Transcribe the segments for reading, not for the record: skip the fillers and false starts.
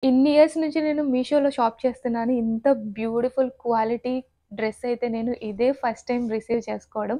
ఇన్ని ఇయర్స్ నుంచి నేను మీషోలో షాప్ చేస్తున్నాను. ఇంత బ్యూటిఫుల్ క్వాలిటీ డ్రెస్ అయితే నేను ఇదే ఫస్ట్ టైమ్ రిసీవ్ చేసుకోవడం.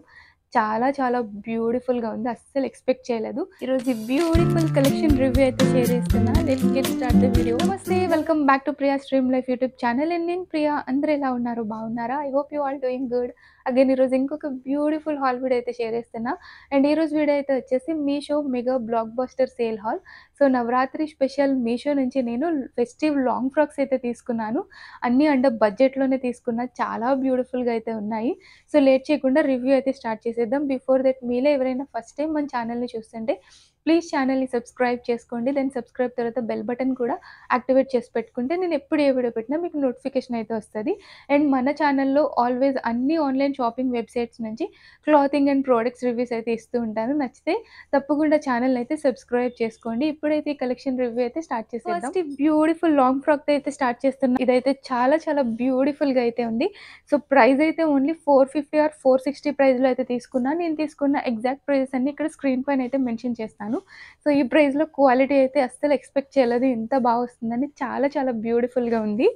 చాలా చాలా బ్యూటిఫుల్‌గా ఉంది. అస్సలు ఎక్స్‌పెక్ట్ చేయలేదు. ఈరోజు ఈ బ్యూటిఫుల్ కలెక్షన్ రివ్యూ అయితే షేర్ చేస్తున్నా. Let's get start the video. నమస్తే, welcome back to Priya stream life YouTube channel. And నేను ప్రియా. అందరూ ఎలా ఉన్నారు? బాగున్నారా? I hope you all doing good. Again ఈరోజు ఇంకొక బ్యూటిఫుల్ హాల్ వీడియో అయితే షేర్ చేస్తున్నా. అండ్ ఈరోజు వీడియో అయితే వచ్చేసి Meesho mega blockbuster sale haul. So Navratri special Meesho నుంచి నేను ఫెస్టివ్ లాంగ్ ఫ్రాక్స్ అయితే తీసుకున్నాను. అన్నీ అండర్ బడ్జెట్‌లోనే తీసుకున్నా. చాలా బ్యూటిఫుల్‌గా అయితే ఉన్నాయి. సో లేట్ చేయకుండా రివ్యూ అయితే స్టార్ట్ చేసేద్దాం. బిఫోర్ దట్ మీలో ఎవరైనా ఫస్ట్ టైం మన ఛానల్‌ని చూస్తుంటే ప్లీజ్ ఛానల్‌ని సబ్స్క్రైబ్ చేసుకోండి. దెన్ సబ్స్క్రైబ్ తర్వాత బెల్ బటన్ కూడా యాక్టివేట్ చేసి పెట్టుకుంటే నేను ఎప్పుడు ఏ వీడియో పెట్టినా మీకు నోటిఫికేషన్ అయితే వస్తది. అండ్ మన ఛానల్‌లో ఆల్వేస్ అన్ని ఆన్‌లైన్ షాపింగ్ వెబ్‌సైట్స్ నుంచి క్లాతింగ్ అండ్ ప్రొడక్ట్స్ రివ్యూస్ అయితే ఇస్తూ ఉంటాను. నచ్చితే తప్పకుండా ఛానల్‌ని అయితే సబ్స్క్రైబ్ చేసుకోండి. ఇప్పుడైతే ఈ కలెక్షన్ రివ్యూ అయితే స్టార్ట్ చేసేద్దాం. ఫస్ట్ ఈ బ్యూటిఫుల్ లాంగ్ ఫ్రాక్‌తో అయితే స్టార్ట్ చేస్తున్నా. ఇదైతే చాలా చాలా బ్యూటిఫుల్‌గా అయితే ఉంది. సో ప్రైస్ అయితే ఓన్లీ 450 ఆర్ 460 ప్రైస్‌లో అయితే తీసుకున్నా. నేను తీసుకున్న ఎగ్జాక్ట్ ప్రైజెస్ అన్నీ ఇక్కడ స్క్రీన్ పైన అయితే మెన్షన్ చేస్తాను. సో ఈ ప్రైస్‌లో క్వాలిటీ అయితే అస్సలు ఎక్స్‌పెక్ట్ చేయలేదు. ఇంత బాగా వస్తుందని. చాలా చాలా బ్యూటిఫుల్‌గా ఉంది.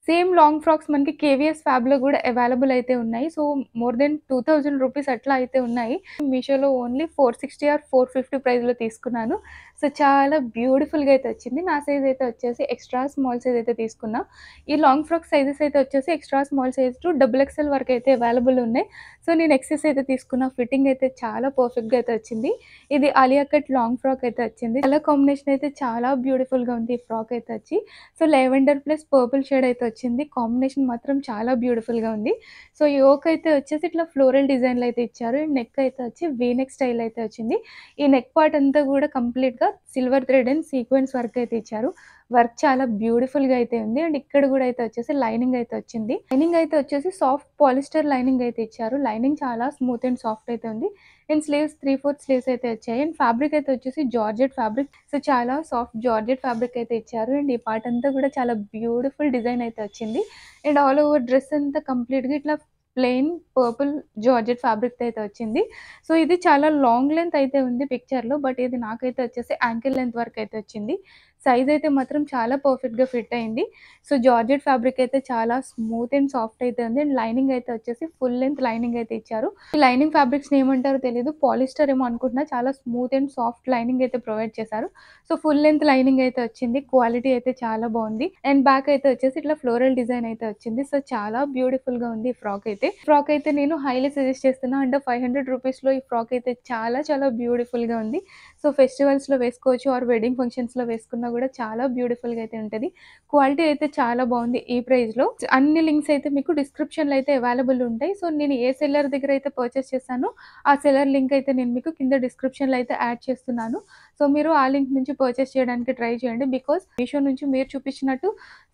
సేమ్ లాంగ్ ఫ్రాక్స్ మనకి కేవీఎస్ ఫ్యాబ్‌లో కూడా అవైలబుల్ అయితే ఉన్నాయి. సో మోర్ దెన్ 2000 రూపీస్ అట్లా అయితే ఉన్నాయి. మీషోలో ఓన్లీ 460 ఆర్ 450 ప్రైస్‌లో తీసుకున్నాను. సో చాలా బ్యూటిఫుల్‌గా అయితే వచ్చింది. నా సైజ్ అయితే వచ్చేసి ఎక్స్ట్రా స్మాల్ సైజ్ అయితే తీసుకున్నా. ఈ లాంగ్ ఫ్రాక్ సైజెస్ అయితే వచ్చేసి extra small size to double XL వరకు అయితే అవైలబుల్ ఉన్నాయి. సో నేను ఎక్సెస్ అయితే తీసుకున్న. ఫిట్టింగ్ అయితే చాలా పర్ఫెక్ట్‌గా అయితే వచ్చింది. ఇది ఆలియా కట్ లాంగ్ ఫ్రాక్ అయితే వచ్చింది. కలర్ కాంబినేషన్ అయితే చాలా బ్యూటిఫుల్‌గా ఉంది ఈ ఫ్రాక్ అయితే వచ్చి. So lavender plus purple shade అయితే వచ్చింది. కాంబినేషన్ మాత్రం చాలా బ్యూటిఫుల్‌గా ఉంది. సో యోక్ అయితే వచ్చేసి ఇట్లా ఫ్లోరల్ డిజైన్‌లో అయితే ఇచ్చారు. నెక్ అయితే వచ్చి వీ నెక్ స్టైల్ అయితే వచ్చింది. ఈ నెక్ పార్ట్ అంతా కూడా కంప్లీట్‌గా silver thread and sequence work అయితే ఇచ్చారు. వర్క్ చాలా బ్యూటిఫుల్‌గా అయితే ఉంది. అండ్ ఇక్కడ కూడా అయితే వచ్చేసి లైనింగ్ అయితే వచ్చింది. లైనింగ్ అయితే వచ్చేసి సాఫ్ట్ పాలిస్టర్ లైనింగ్ అయితే ఇచ్చారు. లైనింగ్ చాలా స్మూత్ అండ్ సాఫ్ట్ అయితే ఉంది. అండ్ స్లీవ్స్ 3/4 స్లీవ్స్ అయితే వచ్చాయి. అండ్ ఫ్యాబ్రిక్ అయితే వచ్చేసి జార్జెట్ ఫ్యాబ్రిక్. సో చాలా సాఫ్ట్ జార్జెట్ ఫ్యాబ్రిక్ అయితే ఇచ్చారు. అండ్ ఈ పార్ట్ అంతా కూడా చాలా బ్యూటిఫుల్ డిజైన్ అయితే వచ్చింది. అండ్ ఆల్ ఓవర్ డ్రెస్ అంతా కంప్లీట్‌గా ఇట్లా ప్లెయిన్ పర్పుల్ జార్జెట్ ఫ్యాబ్రిక్‌తో అయితే వచ్చింది. సో ఇది చాలా లాంగ్ లెంత్ అయితే ఉంది పిక్చర్‌లో. బట్ ఇది నాకైతే వచ్చేసి యాంకిల్ లెంత్ వరకు అయితే వచ్చింది. సైజ్ అయితే మాత్రం చాలా పర్ఫెక్ట్‌గా ఫిట్ అయింది. సో జార్జెట్ ఫ్యాబ్రిక్ అయితే చాలా స్మూత్ అండ్ సాఫ్ట్ అయితే ఉంది. అండ్ లైనింగ్ అయితే వచ్చేసి ఫుల్ లెంత్ లైనింగ్ అయితే ఇచ్చారు. ఈ లైనింగ్ ఫ్యాబ్రిక్స్‌ని ఏమంటారో తెలీదు. పాలిస్టర్ ఏమో అనుకుంటున్నా. చాలా స్మూత్ అండ్ సాఫ్ట్ లైనింగ్ అయితే ప్రొవైడ్ చేశారు. సో ఫుల్ లెంత్ లైనింగ్ అయితే వచ్చింది. క్వాలిటీ అయితే చాలా బాగుంది. అండ్ బ్యాక్ అయితే వచ్చేసి ఇట్లా ఫ్లోరల్ డిజైన్ అయితే వచ్చింది. సో చాలా బ్యూటిఫుల్‌గా ఉంది ఈ ఫ్రాక్ అయితే. ఫ్రాక్ అయితే నేను హైలీ సజెస్ట్ చేస్తున్నా. అండ్ 500 రూపీస్‌లో ఈ ఫ్రాక్ అయితే చాలా చాలా బ్యూటిఫుల్‌గా ఉంది. సో ఫెస్టివల్స్‌లో వేసుకోవచ్చు ఆర్ వెడ్డింగ్ ఫంక్షన్స్‌లో వేసుకున్నా కూడా చాలా బ్యూటిఫుల్‌గా అయితే ఉంటది. క్వాలిటీ అయితే చాలా బాగుంది ఈ ప్రైస్‌లో. అన్ని లింక్స్ అయితే మీకు డిస్క్రిప్షన్‌లో అయితే అవైలబుల్ ఉంటాయి. సో నేను ఏ సెల్లర్ దగ్గర అయితే పర్చేస్ చేశానో ఆ సెల్లర్ లింక్ అయితే నేను మీకు కింద డిస్క్రిప్షన్‌లో అయితే యాడ్ చేస్తున్నాను. సో మీరు ఆ లింక్ నుంచి పర్చేస్ చేయడానికి ట్రై చేయండి. బికాజ్ మీషో నుంచి మీరు చూపించినట్టు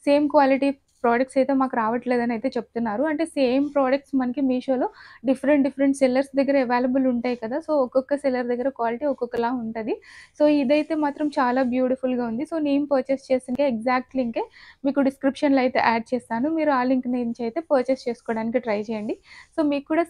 సేమ్ క్వాలిటీ ప్రొడక్ట్స్ అయితే మాకు రావట్లేదని అయితే చెప్తున్నారు. అంటే సేమ్ ప్రొడక్ట్స్ మనకి మీషోలో డిఫరెంట్ సెల్లర్స్ దగ్గర అవైలబుల్ ఉంటాయి కదా! సో ఒక్కొక్క సెల్లర్ దగ్గర క్వాలిటీ ఒక్కొక్కలా ఉంటది. సో ఇదైతే మాత్రం చాలా బ్యూటిఫుల్‌గా ఉంది. సో నేను పర్చేస్ చేసిన ఎగ్జాక్ట్ లింకే మీకు డిస్క్రిప్షన్‌లో అయితే యాడ్ చేస్తాను. మీరు ఆ లింక్ నుంచి అయితే పర్చేస్ చేసుకోవడానికి ట్రై చేయండి. సో మీకు కూడా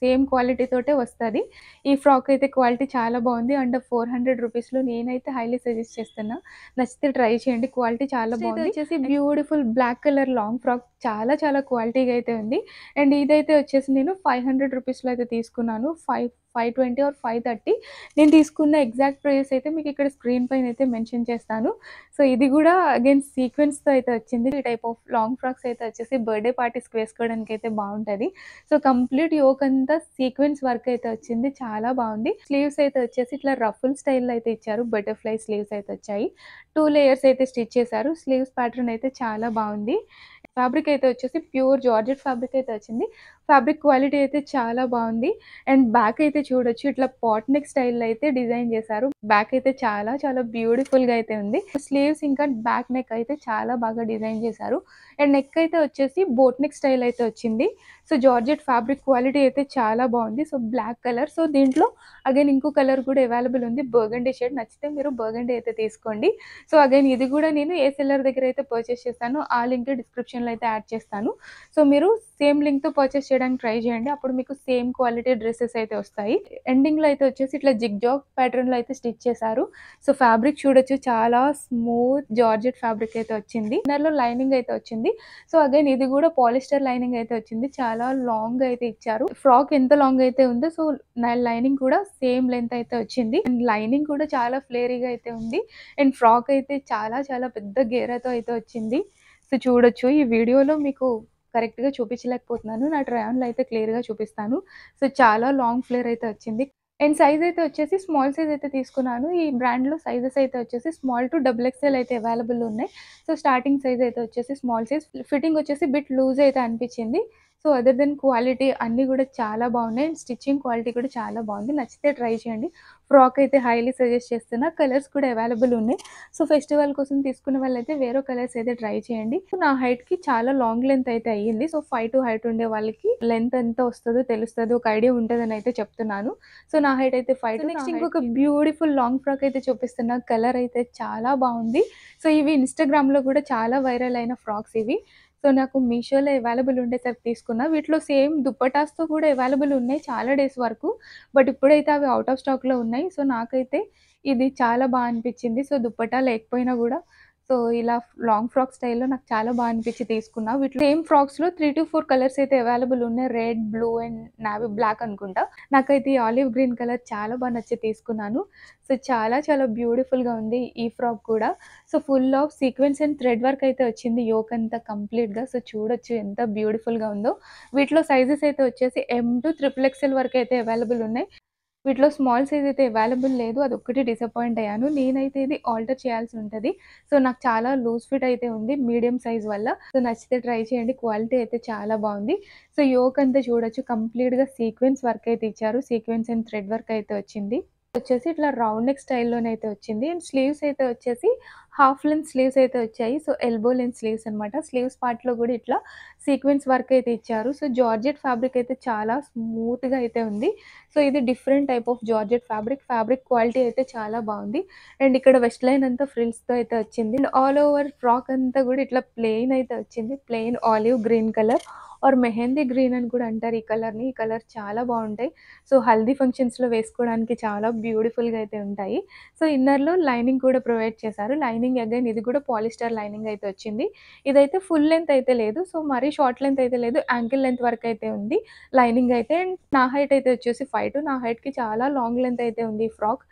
సేమ్ క్వాలిటీ తోటే వస్తది. ఈ ఫ్రాక్ అయితే క్వాలిటీ చాలా బాగుంది. అండ్ 400 రూపీస్‌లో నేనైతే హైలీ సజెస్ట్ చేస్తున్నా. నచ్చితే ట్రై చేయండి. క్వాలిటీ చాలా బాగుంది. ఇది వచ్చేసి beautiful black colour long frock చాలా చాలా క్వాలిటీగా అయితే ఉంది. అండ్ ఇదైతే వచ్చేసి నేను 500 రూపీస్‌లో అయితే తీసుకున్నాను. 520 ఆర్ 530 నేను తీసుకున్న ఎగ్జాక్ట్ ప్రైస్ అయితే మీకు ఇక్కడ స్క్రీన్ పైన అయితే మెన్షన్ చేస్తాను. సో ఇది కూడా అగైన్ సీక్వెన్స్‌తో అయితే వచ్చింది. ఈ టైప్ ఆఫ్ లాంగ్ ఫ్రాక్స్ అయితే వచ్చేసి బర్త్‌డే పార్టీస్‌కి వేసుకోవడానికి అయితే బాగుంటది. సో కంప్లీట్ యోక్ అంతా సీక్వెన్స్ వర్క్ అయితే వచ్చింది. చాలా బాగుంది. స్లీవ్స్ అయితే వచ్చేసి ఇట్లా రఫుల్ స్టైల్‌లో అయితే ఇచ్చారు. బటర్‌ఫ్లై స్లీవ్స్ అయితే వచ్చాయి. 2 లేయర్స్ అయితే స్టిచ్ చేశారు. స్లీవ్స్ ప్యాటర్న్ అయితే చాలా బాగుంది. ఫ్యాబ్రిక్ అయితే వచ్చేసి ప్యూర్ జార్జెట్ ఫ్యాబ్రిక్ అయితే వచ్చింది. ఫ్యాబ్రిక్ క్వాలిటీ అయితే చాలా బాగుంది. అండ్ బ్యాక్ అయితే చూడొచ్చు ఇట్లా పాట్ నెక్ స్టైల్‌లో అయితే డిజైన్ చేశారు. బ్యాక్ అయితే చాలా చాలా బ్యూటిఫుల్‌గా అయితే ఉంది. స్లీవ్స్ ఇంకా బ్యాక్ నెక్ అయితే చాలా బాగా డిజైన్ చేశారు. అండ్ నెక్ అయితే వచ్చేసి బోట్ నెక్ స్టైల్ అయితే వచ్చింది. సో జార్జెట్ ఫ్యాబ్రిక్ క్వాలిటీ అయితే చాలా బాగుంది. So black colour. సో దీంట్లో అగైన్ ఇంకో కలర్ కూడా అవైలబుల్ ఉంది. Burgundy shade. నచ్చితే మీరు బర్గండీ అయితే తీసుకోండి. సో అగైన్ ఇది కూడా నేను ఏ సెల్లర్ దగ్గర అయితే పర్చేస్ చేశానో ఆ లింక్ డిస్క్రిప్షన్‌లో అయితే యాడ్ చేస్తాను. సో మీరు సేమ్ లింక్‌తో పర్చేస్ చేయడానికి చేయడానికి ట్రై చేయండి. అప్పుడు మీకు సేమ్ క్వాలిటీ డ్రెసెస్ అయితే వస్తాయి. ఎండింగ్‌లో అయితే వచ్చేసి ఇట్లా జిగ్‌జాగ్ ప్యాటర్న్‌లో అయితే స్టిచ్ చేశారు. సో, ఫ్యాబ్రిక్ చూడొచ్చు చాలా స్మూత్ జార్జెట్ ఫ్యాబ్రిక్ అయితే వచ్చింది. ఇన్నర్‌లో లైనింగ్ అయితే వచ్చింది. సో, అగైన్ ఇది కూడా పాలిస్టర్ లైనింగ్ అయితే వచ్చింది. చాలా లాంగ్ అయితే ఇచ్చారు. ఫ్రాక్ ఎంత లాంగ్ అయితే ఉందో సో, లైనింగ్ కూడా సేమ్ లెంత్ అయితే వచ్చింది. అండ్ లైనింగ్ కూడా చాలా ఫ్లేరీగా అయితే ఉంది. అండ్ ఫ్రాక్ అయితే చాలా చాలా పెద్ద గేరాతో అయితే వచ్చింది. సో, చూడొచ్చు ఈ వీడియోలో మీకు కరెక్ట్‌గా చూపించలేకపోతున్నాను. నా ట్రై ఆన్‌లో అయితే క్లియర్‌గా చూపిస్తాను. సో, చాలా లాంగ్ ఫ్లేర్ అయితే వచ్చింది. అండ్ సైజ్ అయితే వచ్చేసి స్మాల్ సైజ్ అయితే తీసుకున్నాను. ఈ బ్రాండ్‌లో సైజెస్ అయితే వచ్చేసి స్మాల్ టు డబుల్ ఎక్స్‌ఎల్ అయితే అవైలబుల్ ఉన్నాయి. సో, స్టార్టింగ్ సైజ్ అయితే వచ్చేసి స్మాల్ సైజ్. ఫిట్టింగ్ వచ్చేసి బిట్ లూజ్ అయితే అనిపించింది. సో, అదర్ దెన్ క్వాలిటీ అన్నీ కూడా చాలా బాగున్నాయి. అండ్ స్టిచ్చింగ్ క్వాలిటీ కూడా చాలా బాగుంది. నచ్చితే ట్రై చేయండి. ఫ్రాక్ అయితే హైలీ సజెస్ట్ చేస్తున్నా. కలర్స్ కూడా అవైలబుల్ ఉన్నాయి. సో, ఫెస్టివల్ కోసం తీసుకునే వాళ్ళైతే వేరే కలర్స్ అయితే ట్రై చేయండి. నా హైట్‌కి చాలా లాంగ్ లెంత్ అయితే అయ్యింది. సో, 5'2" హైట్ ఉండే వాళ్ళకి లెంత్ ఎంత వస్తదో తెలుస్తది. ఒక ఐడియా ఉంటదని అయితే చెప్తున్నాను. సో, నా హైట్ అయితే 5'2". నెక్స్ట్ ఇంకొక బ్యూటిఫుల్ లాంగ్ ఫ్రాక్ అయితే చూపిస్తున్నా. కలర్ అయితే చాలా బాగుంది. సో, ఇవి ఇన్‌స్టాగ్రామ్‌లో కూడా చాలా వైరల్ అయిన ఫ్రాక్స్ ఇవి. సో, నాకు మీషోలో అవైలబుల్ ఉండేసరికి తీసుకున్నా. వీటిలో సేమ్ దుప్పటాస్‌తో కూడా అవైలబుల్ ఉన్నాయి చాలా డేస్ వరకు. బట్ ఇప్పుడైతే అవి ఔట్ ఆఫ్ స్టాక్‌లో ఉన్నాయి. సో, నాకైతే ఇది చాలా అనిపించింది. సో, దుప్పటా లేకపోయినా గూడా సో, ఇలా లాంగ్ ఫ్రాక్ స్టైల్‌లో నాకు చాలా అనిపించి తీసుకున్నా. వీటిలో సేమ్ ఫ్రాక్స్‌లో 3-4 కలర్స్ అయితే అవైలబుల్ ఉన్నాయి. Red, blue and navy black అనుకుంటా. నాకైతే ఈ ఆలివ్ గ్రీన్ కలర్ చాలా నచ్చి తీసుకున్నాను. సో, చాలా చాలా బ్యూటిఫుల్‌గా ఉంది ఈ ఫ్రాక్ కూడా. So, full of sequence and thread work అయితే వచ్చింది యోక్ అంతా కంప్లీట్‌గా. సో, చూడొచ్చు ఎంత బ్యూటిఫుల్‌గా ఉందో. వీటిలో సైజెస్ అయితే వచ్చేసి ఎమ్ టు ట్రిపుల్ ఎక్స్ఎల్ వరకు అయితే అవైలబుల్ ఉన్నాయి. వీటిలో స్మాల్ సైజ్ అయితే అవైలబుల్ లేదు. అదొక్కటి డిసప్పాయింట్ అయ్యాను. నేనైతే ఇది ఆల్టర్ చేయాల్సి ఉంటది. సో, నాకు చాలా లూజ్ ఫిట్ అయితే ఉంది మీడియం సైజ్ వల్ల. సో, నచ్చితే ట్రై చేయండి. క్వాలిటీ అయితే చాలా బాగుంది. సో, యోక్ అంతా చూడొచ్చు కంప్లీట్‌గా సీక్వెన్స్ వర్క్ అయితే ఇచ్చారు. సీక్వెన్స్ అండ్ థ్రెడ్ వర్క్ అయితే వచ్చింది. వచ్చేసి ఇట్లా రౌండ్ నెక్ స్టైల్‌లోనే అయితే వచ్చింది. అండ్ స్లీవ్స్ అయితే వచ్చేసి హాఫ్ లెంత్ స్లీవ్స్ అయితే వచ్చాయి. సో, ఎల్బో లెంత్ స్లీవ్స్ అనమాట. స్లీవ్స్ పార్ట్‌లో కూడా ఇట్లా సీక్వెన్స్ వర్క్ అయితే ఇచ్చారు. సో, జార్జెట్ ఫ్యాబ్రిక్ అయితే చాలా స్మూత్‌గా అయితే ఉంది. సో, ఇది different type of georgette fabric. Fabric quality అయితే చాలా బాగుంది. అండ్ ఇక్కడ వెస్ట్ లైన్ అంతా ఫ్రిల్స్‌తో అయితే వచ్చింది. అండ్ ఆల్ ఓవర్ ఫ్రాక్ అంతా కూడా ఇట్లా ప్లెయిన్ అయితే వచ్చింది. Plain olive green colour or mehndi green అని కూడా అంటారు ఈ కలర్‌ని. ఈ కలర్ చాలా బాగుంటాయి. సో, హల్దీ ఫంక్షన్స్‌లో వేసుకోవడానికి చాలా బ్యూటిఫుల్‌గా అయితే ఉంటాయి. సో, ఇన్నర్‌లో లైనింగ్ కూడా ప్రొవైడ్ చేశారు. లైనింగ్ అగైన్ ఇది కూడా పాలిస్టర్ లైనింగ్ అయితే వచ్చింది. ఇదైతే ఫుల్ లెంత్ అయితే లేదు. సో, మరీ షార్ట్ లెంత్ అయితే లేదు. యాంకిల్ లెంత్ వరకు అయితే ఉంది లైనింగ్ అయితే. అండ్ నా హైట్ అయితే వచ్చేసి 5'2". నా హైట్‌కి చాలా లాంగ్ లెంత్ అయితే ఉంది ఈ ఫ్రాక్.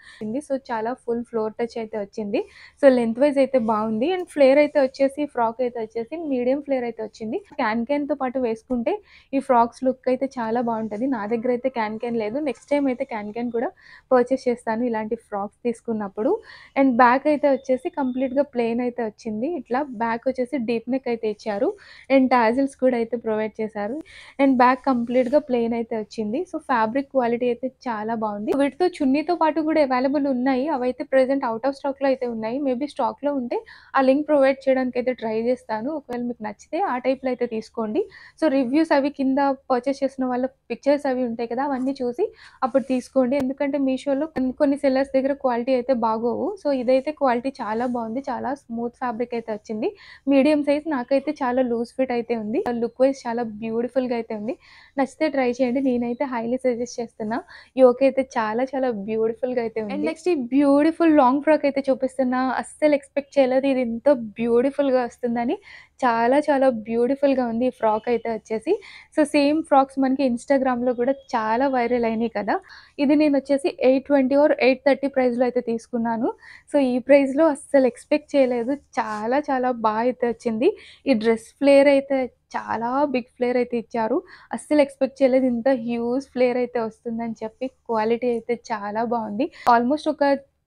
సో, చాలా ఫుల్ ఫ్లోర్ టచ్ అయితే వచ్చింది. సో, లెంత్ వైస్ అయితే బాగుంది. అండ్ ఫ్లేర్ అయితే వచ్చేసి ఫ్రాక్ అయితే వచ్చేసి మీడియం ఫ్లేర్ అయితే వచ్చింది. క్యాన్‌తో పాటు వేసుకుంటే ఈ ఫ్రాక్స్ లుక్ అయితే చాలా బాగుంటది. నా దగ్గర అయితే క్యాన్ లేదు. నెక్స్ట్ టైమ్ అయితే క్యాన్ కూడా పర్చేస్ చేస్తాను ఇలాంటి ఫ్రాక్స్ తీసుకున్నప్పుడు. అండ్ బ్యాక్ అయితే వచ్చేసి కంప్లీట్‌గా ప్లెయిన్ అయితే వచ్చింది. ఇట్లా బ్యాక్ వచ్చేసి డీప్ నెక్ అయితే ఇచ్చారు. అండ్ టాజిల్స్ కూడా అయితే ప్రొవైడ్ చేశారు. అండ్ బ్యాక్ కంప్లీట్‌గా ప్లెయిన్ అయితే వచ్చింది. సో, ఫ్యాబ్రిక్ క్వాలిటీ అయితే చాలా బాగుంది. వీటితో చున్నీతో పాటు కూడా అవైలబుల్ ఉన్నాయి. అవైతే ప్రెజెంట్ ఔట్ ఆఫ్ స్టాక్‌లో అయితే ఉన్నాయి. మేబీ స్టాక్‌లో ఉంటే ఆ లింక్ ప్రొవైడ్ చేయడానికి అయితే ట్రై చేస్తాను. ఒకవేళ మీకు నచ్చితే ఆ టైప్‌లో అయితే తీసుకోండి. సో, రివ్యూస్ అవి కింద పర్చేస్ చేసిన వాళ్ళ పిక్చర్స్ అవి ఉంటాయి కదా! అవన్నీ చూసి అప్పుడు తీసుకోండి. ఎందుకంటే మీషోలో కొన్ని సెల్లర్స్ దగ్గర క్వాలిటీ అయితే బాగోవు. సో, ఇదైతే క్వాలిటీ చాలా బాగుంది. చాలా స్మూత్ ఫ్యాబ్రిక్ అయితే వచ్చింది. మీడియం సైజ్ నాకైతే చాలా లూజ్ ఫిట్ అయితే ఉంది. లుక్ వైస్ చాలా బ్యూటిఫుల్‌గా అయితే ఉంది. నచ్చితే ట్రై చేయండి. నేనైతే హైలీ సజెస్ట్ చేస్తున్నా. యోక్ అయితే చాలా చాలా బ్యూటిఫుల్‌గా అయితే ఉంది. అండ్ నెక్స్ట్ ఈ బ్యూటిఫుల్ లాంగ్ ఫ్రాక్ అయితే చూపిస్తున్నా. అస్సలు ఎక్స్‌పెక్ట్ చేయలేదు ఇది ఇంత బ్యూటిఫుల్‌గా వస్తుందని. చాలా చాలా బ్యూటిఫుల్‌గా ఉంది ఈ ఫ్రాక్ అయితే వచ్చేసి. సో, సేమ్ ఫ్రాక్స్ మనకి ఇన్‌స్టాగ్రామ్‌లో కూడా చాలా వైరల్ అయినాయి కదా! ఇది నేనొచ్చేసి 820 ఆర్ 830 ప్రైస్‌లో అయితే తీసుకున్నాను. సో, ఈ ప్రైస్‌లో అస్సలు ఎక్స్‌పెక్ట్ చేయలేదు. చాలా చాలా అయితే వచ్చింది. ఈ డ్రెస్ ఫ్లేర్ అయితే చాలా బిగ్ ఫ్లేర్ అయితే ఇచ్చారు. అస్సలు ఎక్స్‌పెక్ట్ చేయలేదు ఇంత హ్యూజ్ ఫ్లేర్ అయితే వస్తుందని చెప్పి. క్వాలిటీ అయితే చాలా బాగుంది. ఆల్మోస్ట్ ఒక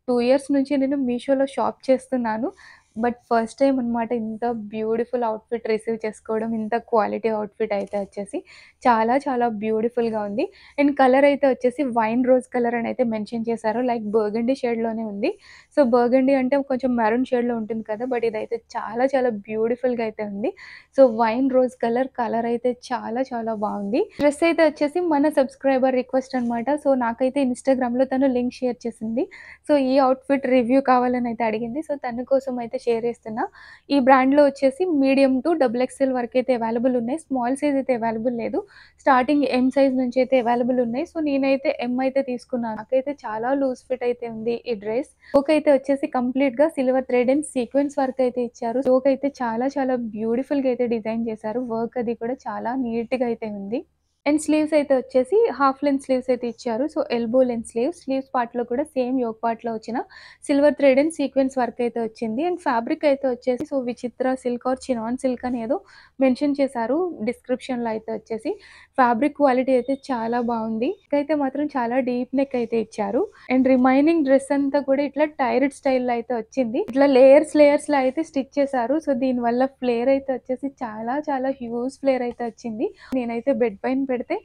2 ఇయర్స్ నుంచి నేను మీషోలో షాప్ చేస్తున్నాను. బట్ ఫస్ట్ టైమ్ అనమాట ఇంత బ్యూటిఫుల్ అవుట్‌ఫిట్ రిసీవ్ చేసుకోవడం. ఇంత క్వాలిటీ అవుట్‌ఫిట్ అయితే వచ్చేసి చాలా చాలా బ్యూటిఫుల్‌గా ఉంది. అండ్ కలర్ అయితే వచ్చేసి వైన్ రోజ్ కలర్ అని అయితే మెన్షన్ చేశారు. లైక్ బర్గండీ షేడ్‌లోనే ఉంది. సో, బర్గండీ అంటే కొంచెం మెరూన్ షేడ్‌లో ఉంటుంది కదా! బట్ ఇదైతే చాలా చాలా బ్యూటిఫుల్‌గా అయితే ఉంది. సో, వైన్ రోజ్ కలర్ అయితే చాలా చాలా బాగుంది. డ్రెస్ అయితే వచ్చేసి మన సబ్స్క్రైబర్ రిక్వెస్ట్ అనమాట. సో, నాకైతే ఇన్‌స్టాగ్రామ్‌లో తను లింక్ షేర్ చేసింది. సో, ఈ అవుట్‌ఫిట్ రివ్యూ కావాలని అయితే అడిగింది. సో, తన కోసం అయితే షేర్ చేస్తున్నా. ఈ బ్రాండ్‌లో వచ్చేసి మీడియం టు డబుల్ ఎక్స్‌ఎల్ వరకైతే అవైలబుల్ ఉన్నాయి. స్మాల్ సైజ్ అయితే అవైలబుల్ లేదు. స్టార్టింగ్ ఎం సైజ్ నుంచి అయితే అవైలబుల్ ఉన్నాయి. సో, నేనైతే ఎం అయితే తీసుకున్నాను. నాకైతే చాలా లూజ్ ఫిట్ అయితే ఉంది ఈ డ్రెస్. యోక్ అయితే వచ్చేసి కంప్లీట్‌గా silver thread and sequence work అయితే ఇచ్చారు. యోక్ అయితే చాలా చాలా బ్యూటిఫుల్‌గా అయితే డిజైన్ చేశారు. వర్క్ అది కూడా చాలా నీట్‌గా అయితే ఉంది. అండ్ స్లీవ్స్ అయితే వచ్చేసి హాఫ్ లెంత్ స్లీవ్స్ అయితే ఇచ్చారు. So, elbow length sleeves. Sleeves పార్ట్‌లో కూడా సేమ్ యోక్ పార్ట్‌లో వచ్చిన silver thread and sequence work అయితే వచ్చింది. అండ్ ఫ్యాబ్రిక్ అయితే వచ్చేసి సో, విచిత్ర సిల్క్ ఆర్ చినాన్ సిల్క్ అని ఏదో మెన్షన్ చేశారు డిస్క్రిప్షన్‌లో అయితే వచ్చేసి. ఫ్యాబ్రిక్ క్వాలిటీ అయితే చాలా బావుంది. నెక్ అయితే మాత్రం చాలా డీప్ నెక్ అయితే ఇచ్చారు. అండ్ రిమైనింగ్ డ్రెస్ అంతా కూడా ఇట్లా టైర్డ్ స్టైల్‌లో అయితే వచ్చింది. ఇట్లా లేయర్స్‌లో అయితే స్టిచ్ చేశారు. సో, దీనివల్ల ఫ్లేర్ అయితే వచ్చేసి చాలా చాలా హ్యూజ్ ఫ్లేర్ అయితే వచ్చింది. నేనైతే బెడ్ పైన పెడితే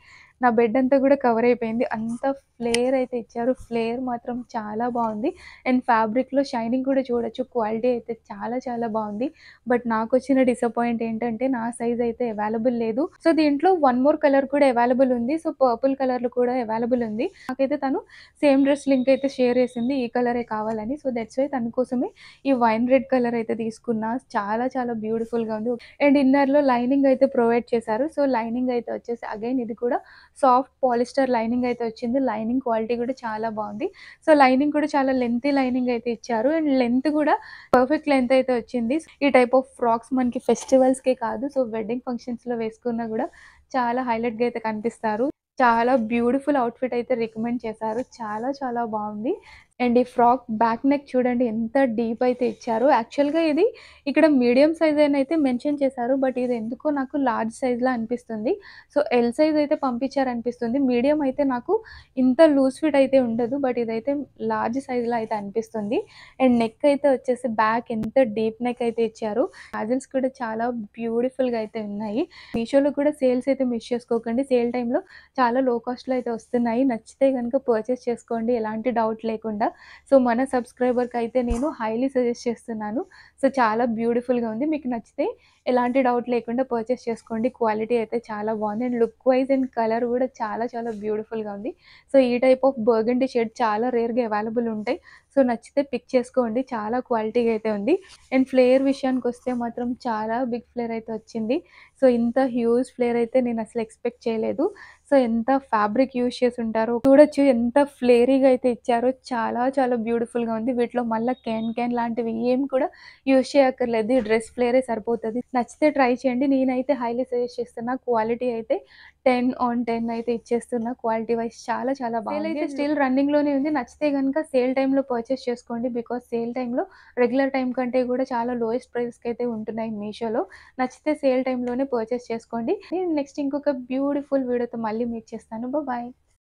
నా బెడ్ అంతా కూడా కవర్ అయిపోయింది. అంత ఫ్లేర్ అయితే ఇచ్చారు. ఫ్లేర్ మాత్రం చాలా బావుంది. అండ్ ఫ్యాబ్రిక్‌లో షైనింగ్ కూడా చూడొచ్చు. క్వాలిటీ అయితే చాలా చాలా బావుంది. బట్ నాకొచ్చిన డిసప్పాయింట్ ఏంటంటే నా సైజ్ అయితే అవైలబుల్ లేదు. సో, దీంట్లో వన్ మోర్ కలర్ కూడా అవైలబుల్ ఉంది. సో, పర్పుల్ కలర్‌లో కూడా అవైలబుల్ ఉంది. నాకైతే తను సేమ్ డ్రెస్ లింక్ అయితే షేర్ చేసింది. ఈ కలరే కావాలని. సో, దట్స్ వై తన కోసమే ఈ వైన్ రెడ్ కలర్ అయితే తీసుకున్నా. చాలా చాలా బ్యూటిఫుల్‌గా ఉంది. అండ్ ఇన్నర్‌లో లైనింగ్ అయితే ప్రొవైడ్ చేశారు. సో, లైనింగ్ అయితే వచ్చేసి అగైన్ ఇది కూడా సాఫ్ట్ పాలిస్టర్ లైనింగ్ అయితే వచ్చింది. లైనింగ్ క్వాలిటీ కూడా చాలా బావుంది. సో, లైనింగ్ కూడా చాలా లెంతీ లైనింగ్ అయితే ఇచ్చారు. అండ్ లెంత్ కూడా పర్ఫెక్ట్ లెంత్ అయితే వచ్చింది. ఈ టైప్ ఆఫ్ ఫ్రాక్స్ మనకి ఫెస్టివల్స్‌కే కాదు, సో, వెడ్డింగ్ ఫంక్షన్స్‌లో వేసుకున్నా కూడా చాలా హైలైట్‌గా అయితే కనిపిస్తారు. చాలా బ్యూటిఫుల్ అవుట్‌ఫిట్ అయితే రికమెండ్ చేశారు. చాలా చాలా బావుంది. అండ్ ఈ ఫ్రాక్ బ్యాక్ నెక్ చూడండి ఎంత డీప్ అయితే ఇచ్చారో. యాక్చువల్‌గా ఇది ఇక్కడ మీడియం సైజ్ అని అయితే మెన్షన్ చేశారు. బట్ ఇది ఎందుకో నాకు లార్జ్ సైజ్‌లా అనిపిస్తుంది. సో, ఎల్ సైజ్ అయితే పంపించారనిపిస్తుంది. మీడియం అయితే నాకు ఇంత లూజ్ ఫిట్ అయితే ఉండదు. బట్ ఇదైతే లార్జ్ సైజ్‌లా అయితే అనిపిస్తుంది. అండ్ నెక్ అయితే వచ్చేసి బ్యాక్ ఎంత డీప్ నెక్ అయితే ఇచ్చారు. టాజిల్స్ కూడా చాలా బ్యూటిఫుల్‌గా అయితే ఉన్నాయి. మీషోలో కూడా సేల్స్ అయితే మిస్ చేసుకోకండి. సేల్ టైమ్‌లో చాలా లో కాస్ట్‌లో అయితే వస్తున్నాయి. నచ్చితే గనుక పర్చేస్ చేసుకోండి ఎలాంటి డౌట్ లేకుండా. సో, మన సబ్స్క్రైబర్‌కైతే నేను హైలీ సజెస్ట్ చేస్తున్నాను. సో, చాలా బ్యూటిఫుల్‌గా ఉంది. మీకు నచ్చితే ఎలాంటి డౌట్ లేకుండా పర్చేస్ చేసుకోండి. క్వాలిటీ అయితే చాలా బావుంది. And look wise and colour కూడా చాలా చాలా బ్యూటిఫుల్‌గా ఉంది. సో, ఈ టైప్ ఆఫ్ బర్గండీ షేడ్ చాలా రేర్‌గా అవైలబుల్ ఉంటాయి. సో, నచ్చితే పిక్ చేసుకోండి. చాలా క్వాలిటీగా అయితే ఉంది. అండ్ ఫ్లేర్ విషయానికొస్తే మాత్రం చాలా బిగ్ ఫ్లేర్ అయితే వచ్చింది. సో, ఇంత హ్యూజ్ ఫ్లేర్ అయితే నేను అసలు ఎక్స్‌పెక్ట్ చేయలేదు. సో, ఎంత ఫ్యాబ్రిక్ యూజ్ చేసుంటారో చూడొచ్చు. ఎంత ఫ్లేరీగా అయితే ఇచ్చారో చాలా చాలా బ్యూటిఫుల్‌గా ఉంది. వీటిలో మళ్ళా క్యాన్ లాంటివి ఏమి కూడా యూజ్ చేయక్కర్లేదు. ఈ డ్రెస్ ఫ్లేరే సరిపోతది. నచ్చితే ట్రై చేయండి. నేనైతే హైలీ సజెస్ట్ చేస్తున్నా. క్వాలిటీ అయితే 10 ఆన్ 10 అయితే ఇచ్చేస్తున్నా. క్వాలిటీ వైస్ చాలా చాలా బాగుంది. సేల్ అయితే స్టిల్ రన్నింగ్‌లోనే ఉంది. నచ్చితే గనుక సేల్ టైమ్‌లో పర్చేస్ చేసుకోండి. బికాజ్ సేల్ టైమ్‌లో రెగ్యులర్ టైమ్ కంటే కూడా చాలా లోయెస్ట్ ప్రైస్‌కి అయితే ఉంటున్నాయి మీషోలో. నచ్చితే సేల్ టైమ్‌లోనే పర్చేస్ చేసుకోండి. నేను నెక్స్ట్ ఇంకొక బ్యూటిఫుల్ వీడియోతో మళ్ళీ మీట్ చేస్తాను. బాయ్.